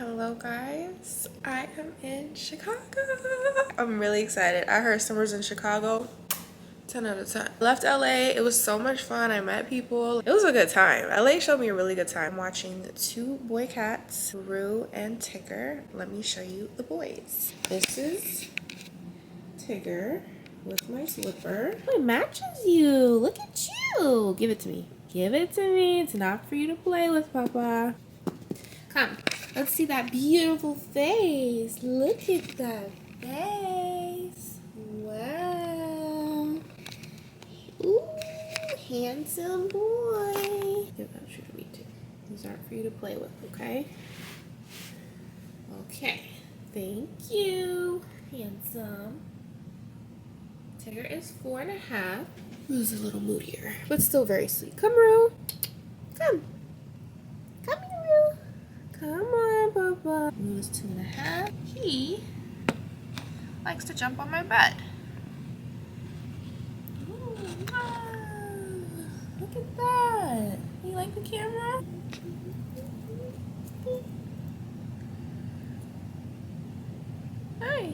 Hello guys, I am in Chicago. I'm really excited. I heard summer's in Chicago. 10 out of 10. Left LA, it was so much fun. I met people. It was a good time. LA showed me a really good time watching two boy cats, Rue and Tigger. Let me show you the boys. This is Tigger with my slipper. Oh, it matches you. Look at you. Give it to me. Give it to me. It's not for you to play with, Papa. Come, let's see that beautiful face. Look at that face. Wow. Ooh, handsome boy. Give that shoe to me too. These aren't for you to play with, okay? Okay, thank you. Handsome. Tigger is 4.5. Rue's a little moodier, but still very sweet. Come, Rue. Come. Come here, Rue. Come on, Papa. Rue is 2.5. He likes to jump on my bed. Ooh, wow. Look at that. You like the camera? Hi.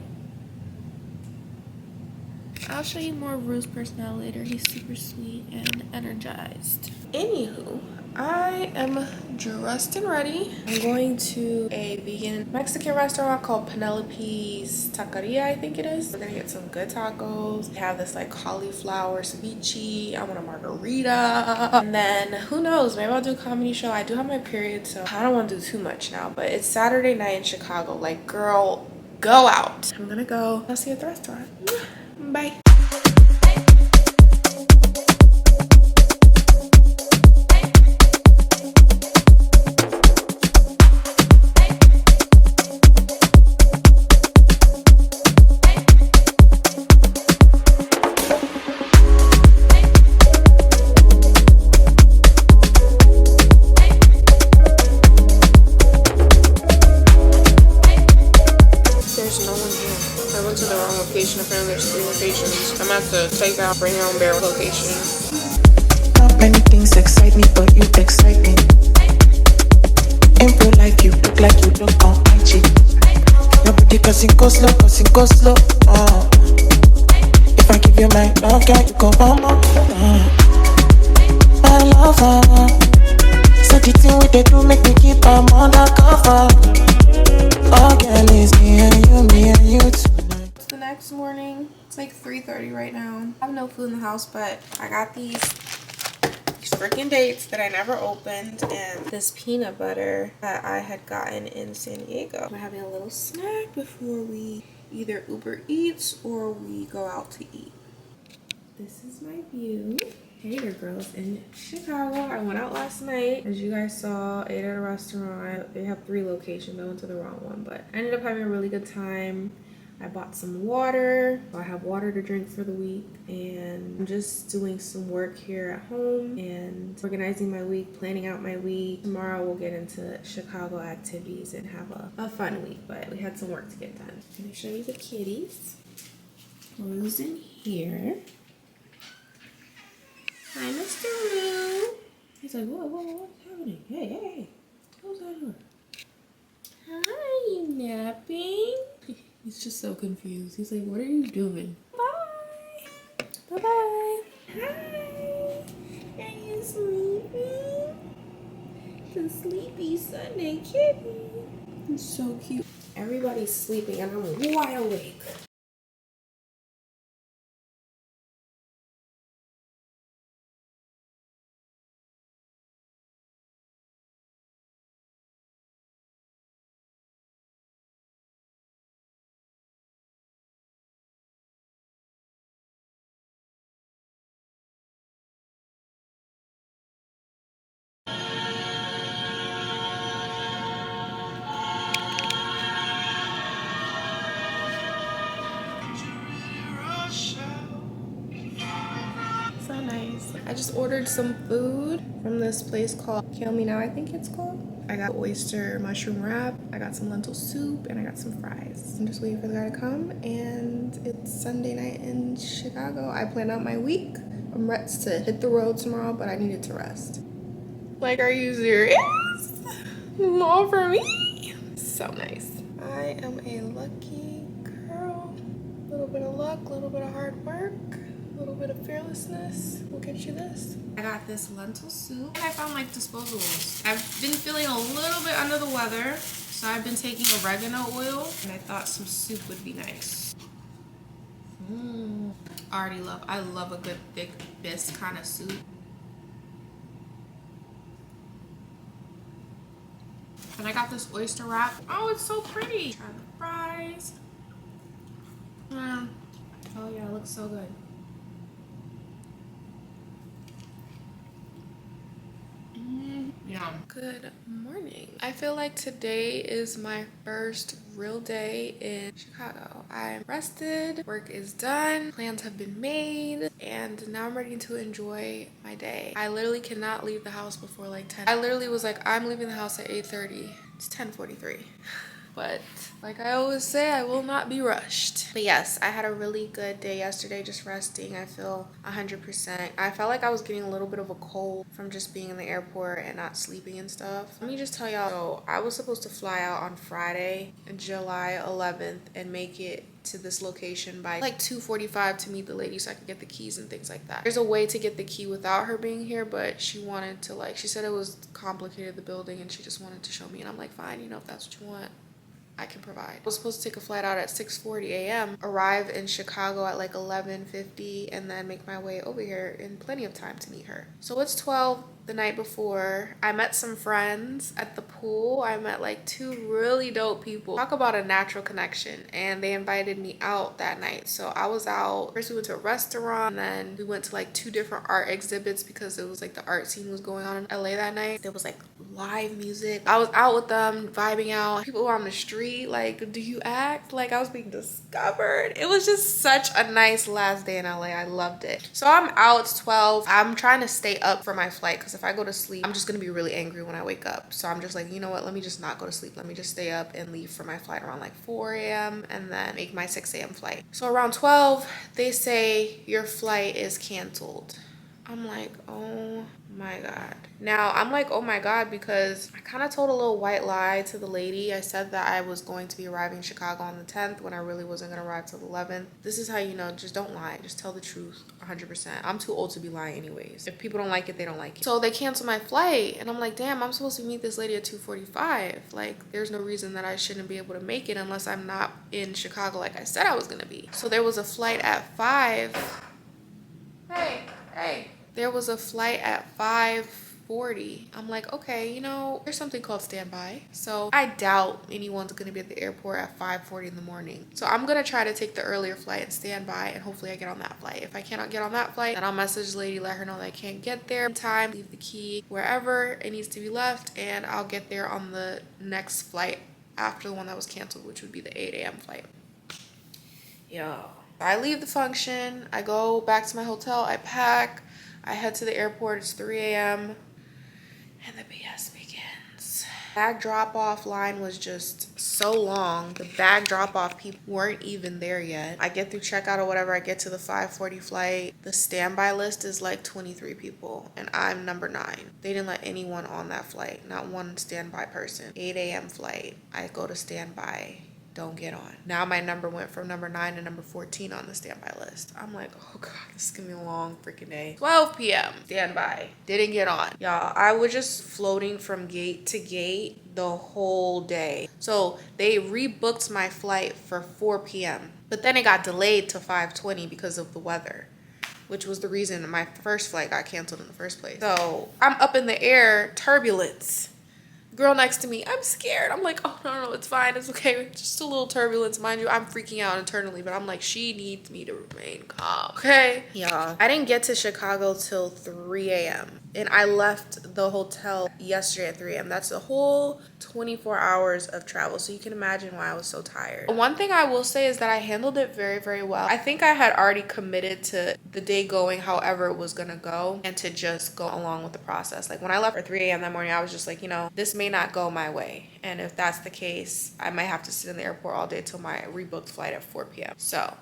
I'll show you more of Rue's personality later. He's super sweet and energized. Anywho, I am dressed and ready. I'm going to a vegan Mexican restaurant called Penelope's Taqueria, I think it is. We're gonna get some good tacos. They have this like cauliflower ceviche. I want a margarita. And then who knows, maybe I'll do a comedy show. I do have my period, so I don't want to do too much now, but it's Saturday night in Chicago. Like, girl, go out. I'm gonna go. I'll see you at the restaurant. Bye. Apparently there's 3 locations. I'm gonna have to take out bring your own barrel location. Not many things excite me, but you excite me. In real life, you look like you look on IG. Your body cause it goes slow, If I give you my love, girl, you go one more. My lover. So the thing we they do make me keep them undercover. Oh, girl, it's me and you tonight. It's the next morning. It's like 3:30 right now. I have no food in the house, but I got these freaking dates that I never opened and this peanut butter that I had gotten in San Diego. We're having a little snack before we either Uber Eats or we go out to eat. This is my view. Hey there, girls in Chicago. I went out last night. As you guys saw, ate at a restaurant. They have 3 locations. I went to the wrong one, but I ended up having a really good time. I bought some water. So I have water to drink for the week, and I'm just doing some work here at home and organizing my week, planning out my week. Tomorrow we'll get into Chicago activities and have a fun week, but we had some work to get done. Let me show you the kitties. Rue's in here. Hi, Mr. Rue. He's like, whoa, what's happening? Hey, close that door. Hi, you napping? He's just so confused. He's like, what are you doing? Bye. Bye-bye. Hi. Are you sleeping? The sleepy Sunday kitty. He's so cute. Everybody's sleeping and I'm wide awake. So nice. I just ordered some food from this place called Kale My Name, I think it's called. I got oyster mushroom wrap, I got some lentil soup, and I got some fries. I'm just waiting for the guy to come, and it's Sunday night in Chicago. I planned out my week. I'm ready to hit the road tomorrow, but I needed to rest. Like, are you serious? All for me? So nice. I am a lucky girl. A little bit of luck, a little bit of hard work, a little bit of fearlessness will get you this. I got this lentil soup and I found like disposables. I've been feeling a little bit under the weather, so I've been taking oregano oil and I thought some soup would be nice. I love a good thick bisque kind of soup. And I got this oyster wrap. Oh, it's so pretty. Try the fries. Oh yeah, it looks so good. Yum. Good morning. I feel like today is my first real day in Chicago. I'm rested, work is done, plans have been made, and now I'm ready to enjoy my day. I literally cannot leave the house before like 10. I literally was like, I'm leaving the house at 8:30. It's 10:43. But like I always say, I will not be rushed. But yes, I had a really good day yesterday just resting. I feel 100%. I felt like I was getting a little bit of a cold from just being in the airport and not sleeping and stuff. Let me just tell y'all, so I was supposed to fly out on Friday, July 11th, and make it to this location by like 2:45 to meet the lady so I could get the keys and things like that. There's a way to get the key without her being here, but she wanted to like, she said it was complicated, the building, and she just wanted to show me, and I'm like, fine, you know, if that's what you want, I can provide. I was supposed to take a flight out at 6:40 a.m., arrive in Chicago at like 11:50, and then make my way over here in plenty of time to meet her. So it's 12 the night before. I met some friends at the pool. I met like two really dope people. Talk about a natural connection. And they invited me out that night. So I was out. First we went to a restaurant, and then we went to like two different art exhibits because it was like the art scene was going on in LA that night. There was like live music. I was out with them, vibing out. People were on the street like, do you act? Like I was being discovered. It was just such a nice last day in LA. I loved it. So I'm out. It's 12. I'm trying to stay up for my flight because if I go to sleep, I'm just gonna be really angry when I wake up. So I'm just like, you know what? Let me just not go to sleep. Let me just stay up and leave for my flight around like 4 a.m. and then make my 6 a.m. flight. So around 12, they say your flight is canceled. I'm like, oh my God. Now I'm like, oh my God, because I kind of told a little white lie to the lady. I said that I was going to be arriving in Chicago on the 10th when I really wasn't going to arrive till the 11th. This is how you know, just don't lie. Just tell the truth 100%. I'm too old to be lying anyways. If people don't like it, they don't like it. So they canceled my flight and I'm like, damn, I'm supposed to meet this lady at 2:45. Like there's no reason that I shouldn't be able to make it unless I'm not in Chicago like I said I was going to be. So there was a flight at 5. Hey. There was a flight at 5:40. I'm like, okay, you know, there's something called standby. So I doubt anyone's gonna be at the airport at 5:40 in the morning. So I'm gonna try to take the earlier flight and standby, and hopefully I get on that flight. If I cannot get on that flight, then I'll message the lady, let her know that I can't get there in time, leave the key wherever it needs to be left, and I'll get there on the next flight after the one that was canceled, which would be the 8 a.m. flight. Yo. I leave the function, I go back to my hotel, I pack, I head to the airport. It's 3 a.m. and the BS begins. Bag drop-off line was just so long. The bag drop-off people weren't even there yet. I get through checkout or whatever. I get to the 5:40 flight. The standby list is like 23 people, and I'm number 9. They didn't let anyone on that flight. Not one standby person. 8 a.m. flight. I go to standby. Don't get on. Now my number went from number 9 to number 14 on the standby list. I'm like, oh God, this is gonna be a long freaking day. 12 p.m. standby. Didn't get on. Y'all, I was just floating from gate to gate the whole day. So they rebooked my flight for 4 p.m. But then it got delayed to 5:20 because of the weather, which was the reason my first flight got canceled in the first place. So I'm up in the air, turbulence. Girl next to me, I'm scared. I'm like, oh no, it's fine, it's okay, just a little turbulence. Mind you, I'm freaking out internally, but I'm like, she needs me to remain calm, okay? Y'all, I didn't get to Chicago till 3 a.m. and I left the hotel yesterday at 3 a.m. That's a whole 24 hours of travel, so you can imagine why I was so tired. One thing I will say is that I handled it very, very well. I think I had already committed to the day going however it was gonna go and to just go along with the process. Like when I left at 3 a.m. that morning, I was just like, you know, this may not go my way, and if that's the case, I might have to sit in the airport all day till my rebooked flight at 4 p.m. So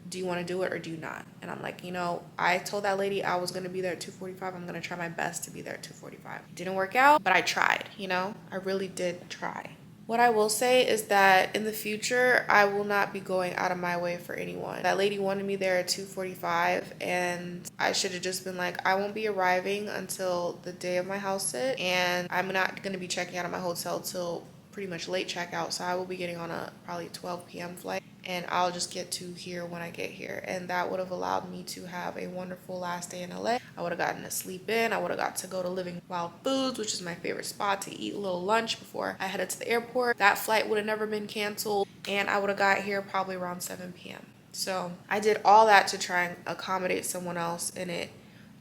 do you want to do it or do you not? And I'm like, you know, I told that lady I was going to be there at 2:45. I'm going to try my best to be there at 2:45. Didn't work out, but I tried, you know, I really did try. What I will say is that in the future, I will not be going out of my way for anyone. That lady wanted me there at 2:45, and I should have just been like, I won't be arriving until the day of my house sit, and I'm not going to be checking out of my hotel till pretty much late checkout, so I will be getting on a probably 12 p.m. flight, and I'll just get to here when I get here. And that would have allowed me to have a wonderful last day in LA. I would have gotten to sleep in. I would have got to go to Living Wild Foods, which is my favorite spot, to eat a little lunch before I headed to the airport. That flight would have never been canceled, and I would have got here probably around 7 p.m. So I did all that to try and accommodate someone else, and it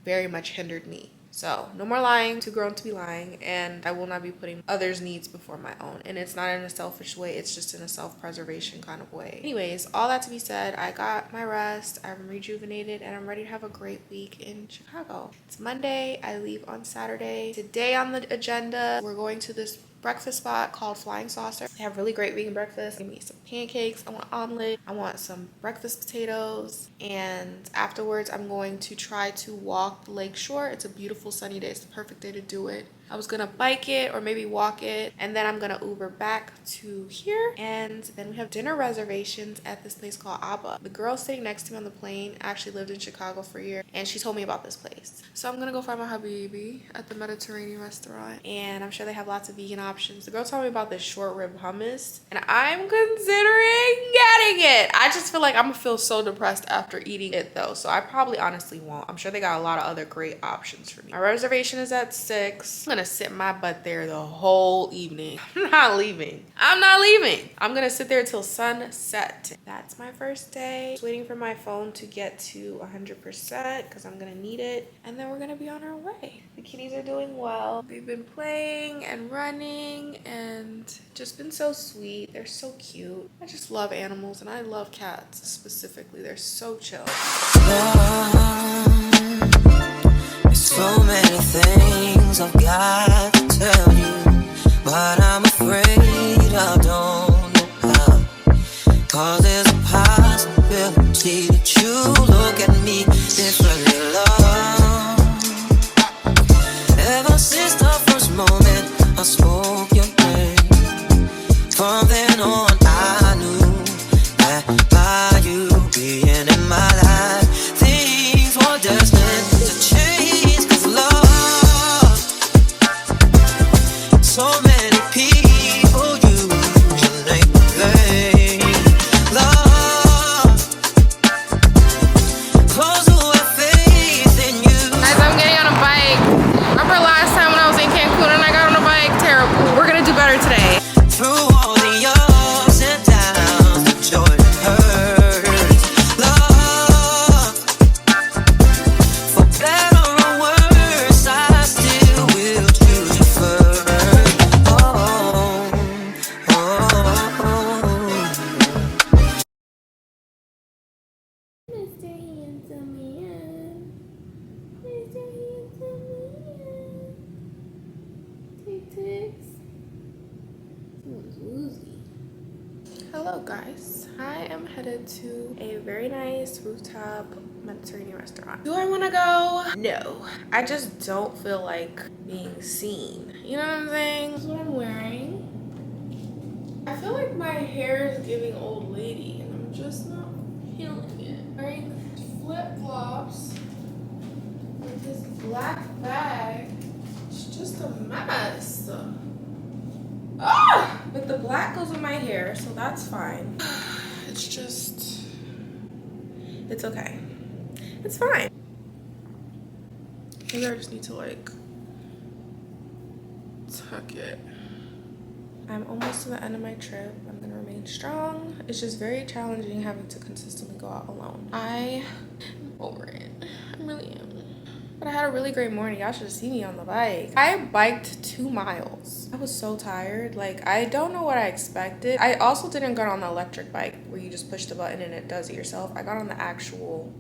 very much hindered me. So no more lying, too grown to be lying, and I will not be putting others' needs before my own. And it's not in a selfish way, it's just in a self-preservation kind of way. Anyways, all that to be said, I got my rest, I'm rejuvenated, and I'm ready to have a great week in Chicago. It's Monday, I leave on Saturday. Today on the agenda, we're going to this breakfast spot called Flying Saucer. They have really great vegan breakfast. Give me some pancakes, I want omelet, I want some breakfast potatoes, and afterwards I'm going to try to walk the lake shore. It's a beautiful sunny day. It's the perfect day to do it. I was gonna bike it or maybe walk it, and then I'm gonna Uber back to here, and then we have dinner reservations at this place called Abba. The girl sitting next to me on the plane actually lived in Chicago for a year, and she told me about this place. So I'm gonna go find my habibi at the Mediterranean restaurant, and I'm sure they have lots of vegan options. The girl told me about this short rib hummus, and I'm considering getting it. I just feel like I'm gonna feel so depressed after eating it though, so I probably honestly won't. I'm sure they got a lot of other great options for me. My reservation is at 6. I'm gonna sit my butt there the whole evening. I'm not leaving. I'm not leaving. I'm gonna sit there till sunset. That's my first day. Just waiting for my phone to get to 100% because I'm gonna need it, and then we're gonna be on our way. The kitties are doing well. They've been playing and running and just been so sweet. They're so cute. I just love animals, and I love cats specifically. They're so chill. So many things I've got to tell you, but I'm afraid I don't know how. Cause there's a possibility that you look at me differently, love. Ever since the first moment I spoke your name, from then on I knew that by you being in my life, things were destined to change. So many people use your name to play. Love, those who have faith in you. Guys, I'm getting on a bike. Remember last time when I was in Cancun and I got on a bike? Terrible. We're gonna do better today. Through all the ups and downs, the joy that hurts. Love, for better or worse, I still will choose you first. Mr. Handsome Man. Mr. Handsome Man. Tic-tacs. Someone's woozy. Hello guys. I am headed to a very nice rooftop Mediterranean restaurant. Do I want to go? No. I just don't feel like being seen. You know what I'm saying? This is what I'm wearing. I feel like my hair is giving old lady, and I'm just not feeling it. Wearing flip-flops with this black bag. It's just a mess. Ah! But the black goes with my hair, so that's fine. It's just, it's okay. It's fine. Maybe I just need to like tuck it. I'm almost to the end of my trip. I'm gonna remain strong. It's just very challenging having to consistently go out alone. I am over it. I really am. But I had a really great morning. Y'all should have seen me on the bike. I biked 2 miles. I was so tired. Like, I don't know what I expected. I also didn't go on the electric bike where you just push the button and it does it yourself. I got on the actual,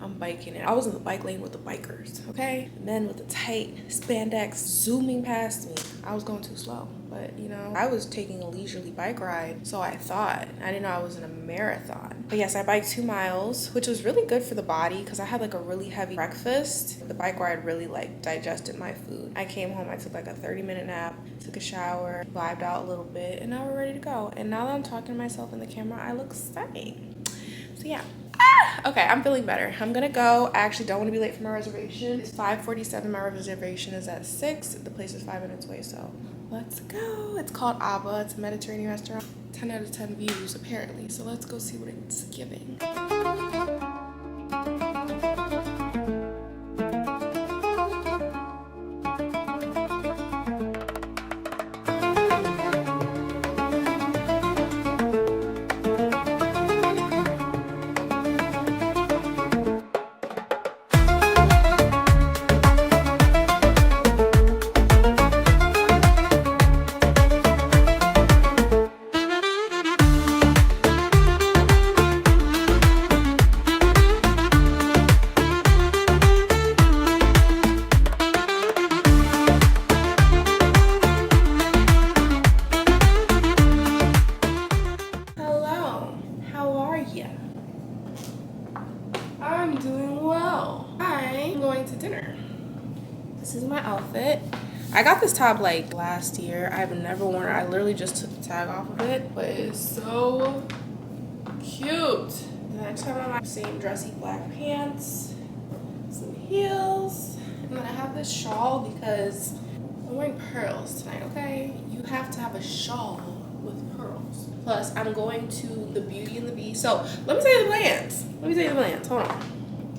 I'm biking it. I was in the bike lane with the bikers, okay? And then with the tight spandex zooming past me, I was going too slow. but you know, I was taking a leisurely bike ride, so I thought. I didn't know I was in a marathon. But yes, I biked 2 miles, which was really good for the body because I had like a really heavy breakfast. The bike ride really like digested my food. I came home, I took like a 30-minute nap, took a shower, vibed out a little bit, and now we're ready to go. And now that I'm talking to myself in the camera, I look stunning. So yeah. Okay, I'm feeling better. I'm gonna go. I actually don't want to be late for my reservation. It's 5:47. My reservation is at 6. The place is 5 minutes away, so let's go. It's called Abba. It's a Mediterranean restaurant. 10 out of 10 views apparently. So let's go see what it's giving. I'm doing well. I'm going to dinner. This is my outfit. I got this top like last year. I've never worn it. I literally just took the tag off of it, but it's so cute. And I just have on my same dressy black pants, some heels, and then I have this shawl because I'm wearing pearls tonight, okay? You have to have a shawl with pearls. Plus, I'm going to the Beauty and the Beast. So, let me tell you the plans. Hold on.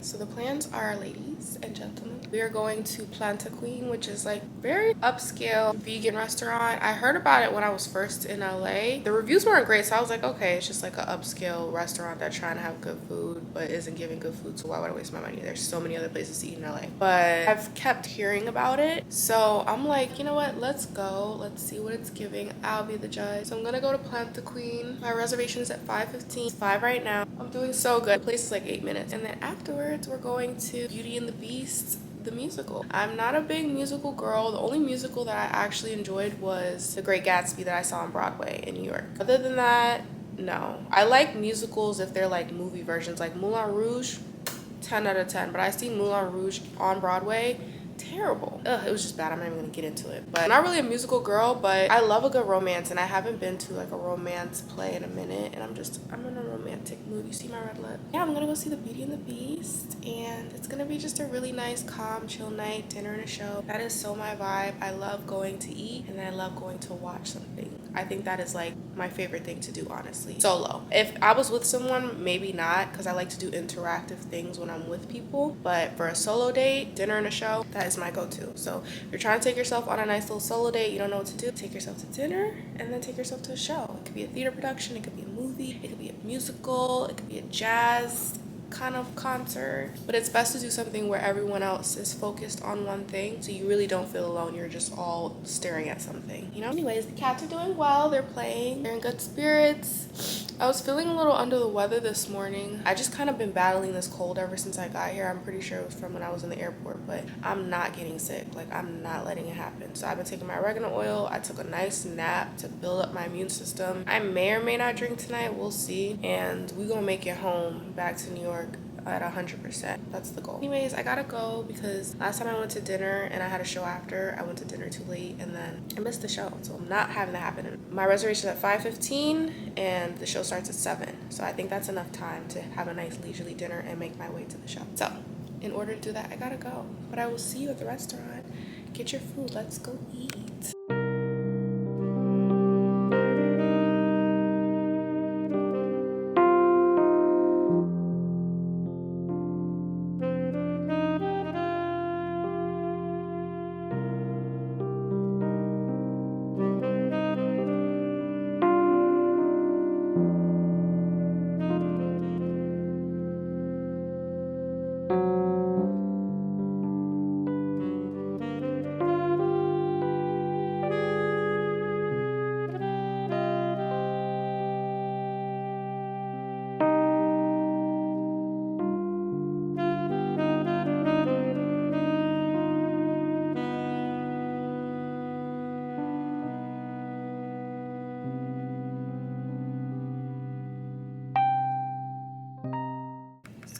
So, the plans are, ladies and gentlemen, we are going to Planta Queen, which is like very upscale vegan restaurant. I heard about it when I was first in LA. The reviews weren't great, so I was like, okay, it's just like an upscale restaurant that's trying to have good food, but isn't giving good food, so why would I waste my money? There's so many other places to eat in LA. But I've kept hearing about it, so I'm like, you know what? Let's go. Let's see what it's giving. I'll be the judge. So I'm gonna go to Planta Queen. My reservation is at 5:15. It's 5 right now. I'm doing so good. The place is like 8 minutes. And then afterwards, we're going to Beauty and the Beast, the musical. I'm not a big musical girl. The only musical that I actually enjoyed was The Great Gatsby that I saw on Broadway in New York. Other than that, no. I like musicals if they're like movie versions, like Moulin Rouge, 10 out of 10. But I seen Moulin Rouge on Broadway. Terrible. Ugh, it was just bad. I'm not even gonna get into it. But I'm not really a musical girl, but I love a good romance, and I haven't been to like a romance play in a minute, and I'm in a romantic mood. You see my red lip? Yeah, I'm gonna go see the Beauty and the Beast, and it's gonna be just a really nice, calm, chill night, dinner and a show. That is so my vibe. I love going to eat, and I love going to watch something. I think that is like my favorite thing to do, honestly. Solo. If I was with someone, maybe not, because I like to do interactive things when I'm with people. But for a solo date, dinner and a show, that is my go-to. So if you're trying to take yourself on a nice little solo date, you don't know what to do, take yourself to dinner and then take yourself to a show. It could be a theater production, it could be a movie, it could be a musical, it could be a jazz kind of concert, but it's best to do something where everyone else is focused on one thing, so you really don't feel alone. You're just all staring at something, you know? Anyways, the cats are doing well. They're playing. They're in good spirits. I was feeling a little under the weather this morning. I just kind of been battling this cold ever since I got here. I'm pretty sure it was from when I was in the airport, but I'm not getting sick. Like, I'm not letting it happen. So I've been taking my oregano oil. I took a nice nap to build up my immune system. I may or may not drink tonight. We'll see. And we're gonna make it home back to New York at 100%. That's the goal. Anyways, I gotta go because last time I went to dinner and I had a show after, I went to dinner too late and then I missed the show. So I'm not having that happen. My reservation is at 5:15 and the show starts at 7. So I think that's enough time to have a nice leisurely dinner and make my way to the show. So in order to do that, I gotta go. But I will see you at the restaurant. Get your food. Let's go eat.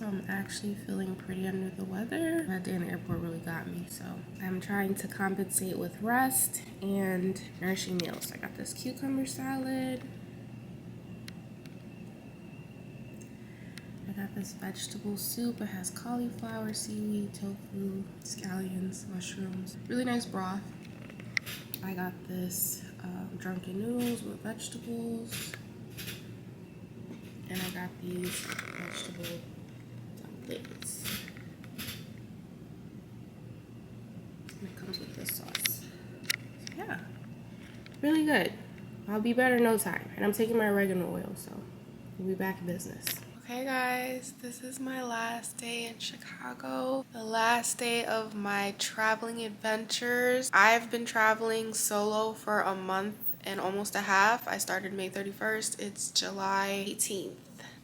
so I'm actually feeling pretty under the weather. That day in the airport really got me, so I'm trying to compensate with rest and nourishing meals. I got this cucumber salad. I got this vegetable soup. It has cauliflower, seaweed, tofu, scallions, mushrooms. Really nice broth. I got this drunken noodles with vegetables. And I got these vegetable dumplings. And it comes with this sauce. So yeah, really good. I'll be better in no time. And I'm taking my oregano oil, so we'll be back in business. Okay guys, this is my last day in Chicago. The last day of my traveling adventures. I've been traveling solo for a month and almost a half. I started May 31st. It's July 18th.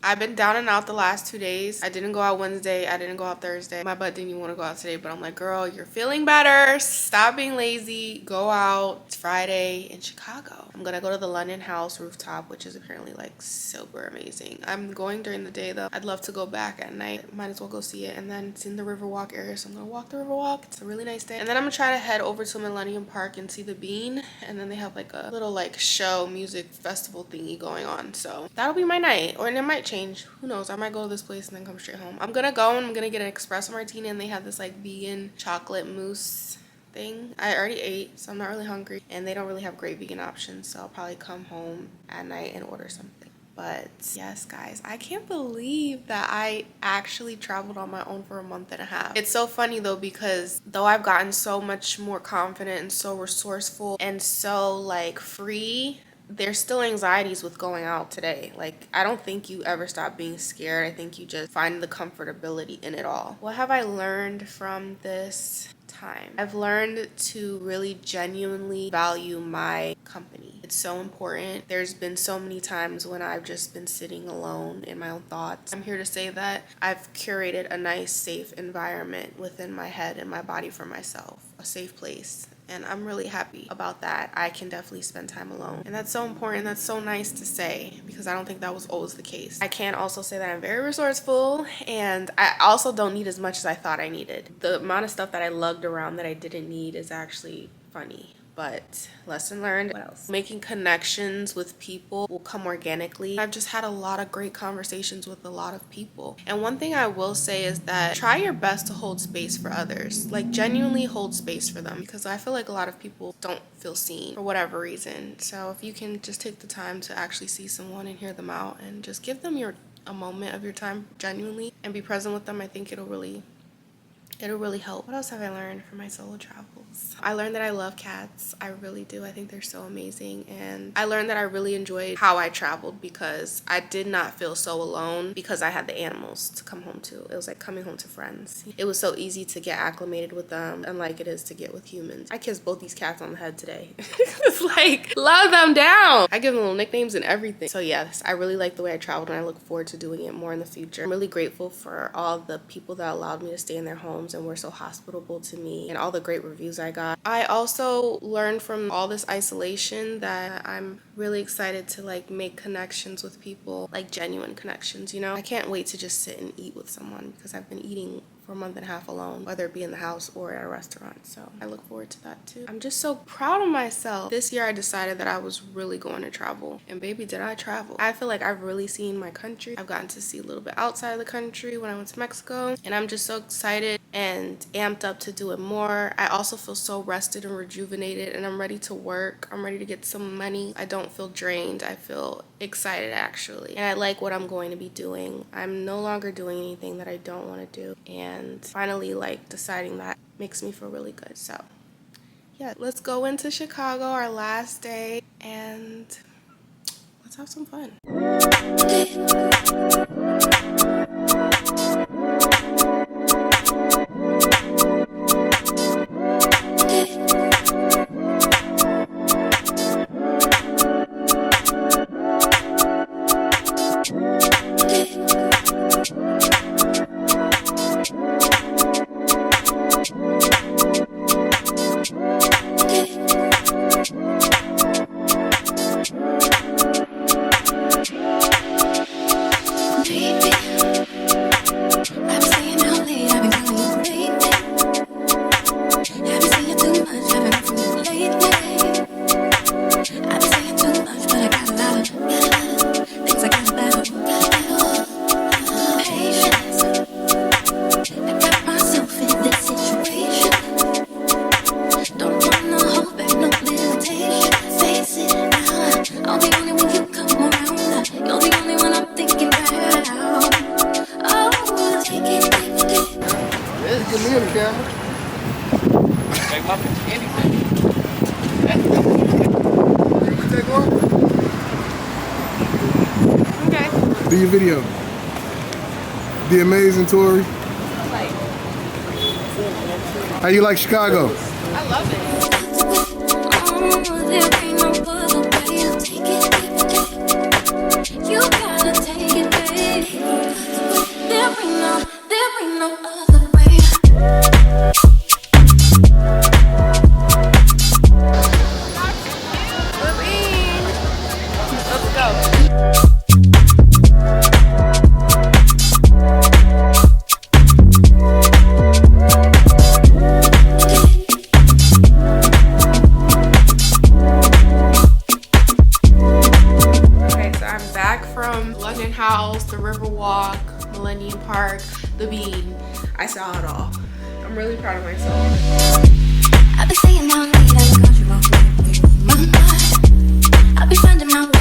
I've been down and out the last 2 days. I didn't go out Wednesday. I didn't go out Thursday. My butt didn't even want to go out today, but I'm like, girl, you're feeling better. Stop being lazy. Go out. It's Friday in Chicago. I'm gonna go to the London House rooftop, which is apparently like super amazing. I'm going during the day though. I'd love to go back at night. Might as well go see it. And then it's in the Riverwalk area, so I'm gonna walk the Riverwalk. It's a really nice day. And then I'm gonna try to head over to Millennium Park and see the Bean. And then they have like a little like show music festival thingy going on. So that'll be my night. Or it might change. Who knows? I might go to this place and then come straight home. I'm gonna go and I'm gonna get an espresso martini, and they have this like vegan chocolate mousse thing. I already ate, so I'm not really hungry, and they don't really have great vegan options, so I'll probably come home at night and order something. But yes guys, I can't believe that I actually traveled on my own for a month and a half. It's so funny though, because though I've gotten so much more confident and so resourceful and so like free, there's still anxieties with going out today. Like, I don't think you ever stop being scared. I think you just find the comfortability in it all. What have I learned from this time? I've learned to really genuinely value my company. It's so important. There's been so many times when I've just been sitting alone in my own thoughts. I'm here to say that I've curated a nice, safe environment within my head and my body for myself. A safe place. And I'm really happy about that. I can definitely spend time alone. And that's so important. That's so nice to say, because I don't think that was always the case. I can also say that I'm very resourceful, and I also don't need as much as I thought I needed. The amount of stuff that I lugged around that I didn't need is actually funny. But lesson learned. What else? Making connections with people will come organically. I've just had a lot of great conversations with a lot of people. And one thing I will say is that try your best to hold space for others. Like, genuinely hold space for them, because I feel like a lot of people don't feel seen for whatever reason. So if you can just take the time to actually see someone and hear them out and just give them a moment of your time genuinely and be present with them, I think it'll really help. What else have I learned from my solo travels? I learned that I love cats. I really do. I think they're so amazing. And I learned that I really enjoyed how I traveled, because I did not feel so alone because I had the animals to come home to. It was like coming home to friends. It was so easy to get acclimated with them, unlike it is to get with humans. I kissed both these cats on the head today. It's like, love them down. I give them little nicknames and everything. So yes, I really like the way I traveled, and I look forward to doing it more in the future. I'm really grateful for all the people that allowed me to stay in their homes and were so hospitable to me, and all the great reviews I got. I also learned from all this isolation that I'm really excited to like make connections with people, like genuine connections, you know? I can't wait to just sit and eat with someone, because I've been eating for a month and a half alone, whether it be in the house or at a restaurant. So I look forward to that too. I'm just so proud of myself. This year I decided that I was really going to travel, and baby, did I travel. I feel like I've really seen my country. I've gotten to see a little bit outside of the country when I went to Mexico, and I'm just so excited and amped up to do it more. I also feel so rested and rejuvenated, and I'm ready to work. I'm ready to get some money. I don't feel drained. I feel excited actually, and I like what I'm going to be doing. I'm no longer doing anything that I don't want to do, and finally like deciding that makes me feel really good. So yeah, let's go into Chicago, our last day, and let's have some fun. Do your video. The amazing Tori. How you like Chicago? I love it. You gotta take it, babe. There ain't no other way. Let's go. London House, the Riverwalk, Millennium Park, the Bean. I saw it all. I'm really proud of myself. I've been saying my way, that country won't my mind. I'll be finding my way.